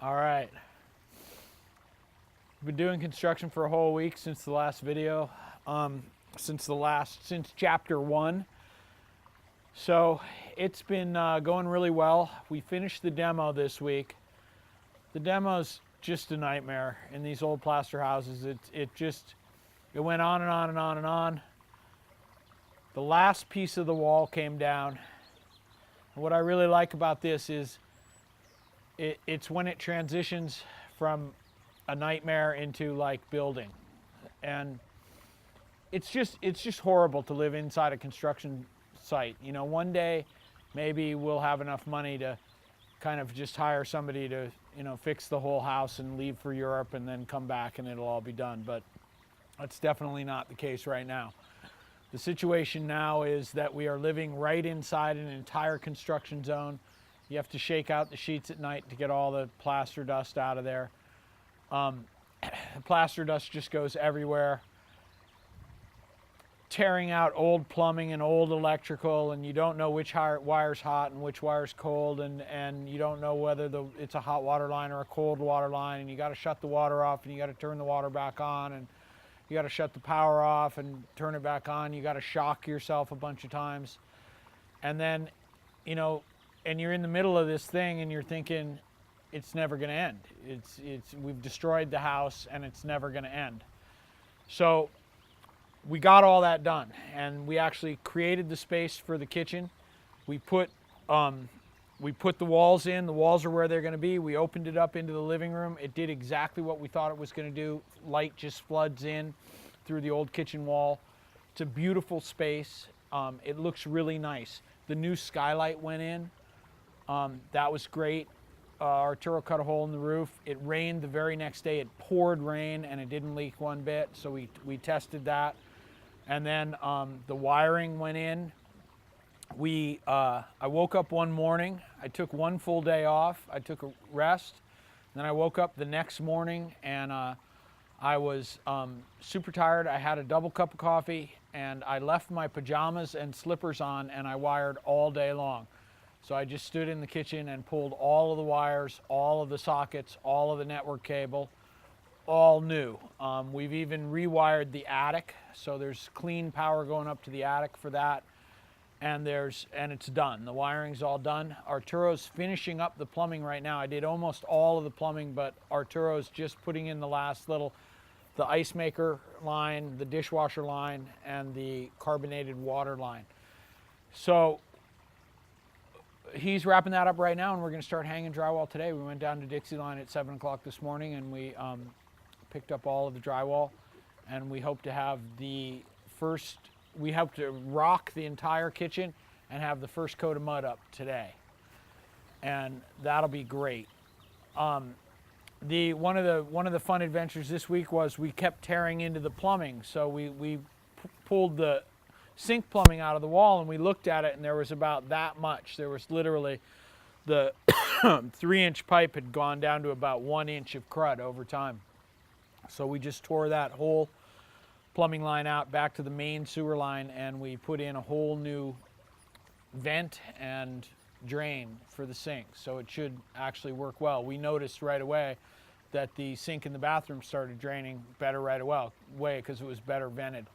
All right. Been doing construction for a whole week since the last video, since chapter 1. So it's been going really well. We finished the demo this week. The demo's just a nightmare in these old plaster houses. It went on and on and on and on. The last piece of the wall came down. And what I really like about this is it's when it transitions from a nightmare into like building. And it's just horrible to live inside a construction site. You know, one day maybe we'll have enough money to kind of just hire somebody to, you know, fix the whole house and leave for Europe and then come back and it'll all be done. But that's definitely not the case right now. The situation now is that we are living right inside an entire construction zone. You have to shake out the sheets at night to get all the plaster dust out of there. Plaster dust just goes everywhere, tearing out old plumbing and old electrical, and you don't know which wire's hot and which wire's cold, and you don't know whether it's a hot water line or a cold water line, and you got to shut the water off and you got to turn the water back on, and you got to shut the power off and turn it back on. You got to shock yourself a bunch of times. And then, you know, and you're in the middle of this thing and you're thinking, it's never going to end. We've destroyed the house and it's never going to end. So we got all that done and we actually created the space for the kitchen. We put the walls in. The walls are where they're going to be. We opened it up into the living room. It did exactly what we thought it was going to do. Light just floods in through the old kitchen wall. It's a beautiful space. It looks really nice. The new skylight went in. That was great. Arturo cut a hole in the roof. It rained the very next day. It poured rain and it didn't leak one bit. So we tested that. And then the wiring went in. I woke up one morning. I took one full day off. I took a rest. Then I woke up the next morning and I was super tired. I had a double cup of coffee and I left my pajamas and slippers on and I wired all day long. So I just stood in the kitchen and pulled all of the wires, all of the sockets, all of the network cable, all new. We've even rewired the attic, so there's clean power going up to the attic for that. And it's done. The wiring's all done. Arturo's finishing up the plumbing right now. I did almost all of the plumbing, but Arturo's just putting in the last little, the ice maker line, the dishwasher line, and the carbonated water line. So he's wrapping that up right now, and we're going to start hanging drywall today. We went down to Dixie Line at 7 o'clock this morning, and we picked up all of the drywall, and we hope to have we hope to rock the entire kitchen and have the first coat of mud up today. And that'll be great. One of the fun adventures this week was we kept tearing into the plumbing. So we pulled the sink plumbing out of the wall and we looked at it and there was about that much. There was literally the 3-inch pipe had gone down to about 1 inch of crud over time. So we just tore that whole plumbing line out back to the main sewer line and we put in a whole new vent and drain for the sink. So it should actually work well. We noticed right away that the sink in the bathroom started draining better right away because it was better vented.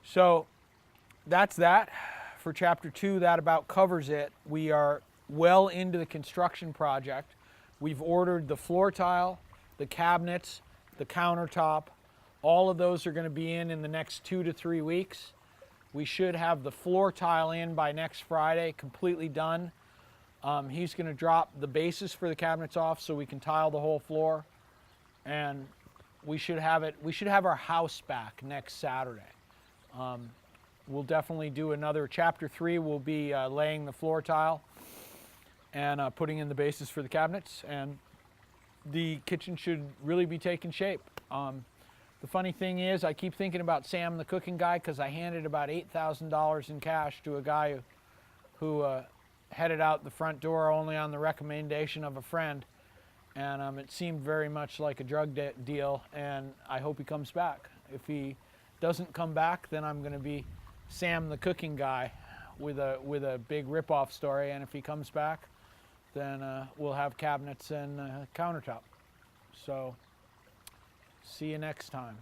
So that's that for chapter 2. That about covers it. We are well into the construction project. We've ordered the floor tile, the cabinets, the countertop. All of those are going to be in the next 2 to 3 weeks. We should have the floor tile in by next Friday, completely done. He's going to drop the bases for the cabinets off so we can tile the whole floor. And we should have our house back next Saturday. We'll definitely do another chapter 3. We'll be laying the floor tile and putting in the bases for the cabinets. And the kitchen should really be taking shape. The funny thing is, I keep thinking about Sam the cooking guy because I handed about $8,000 in cash to a guy who headed out the front door only on the recommendation of a friend. And it seemed very much like a drug deal, and I hope he comes back. If he doesn't come back, then I'm going to be Sam the cooking guy with a big rip-off story, and if he comes back, then we'll have cabinets and countertop. So see you next time.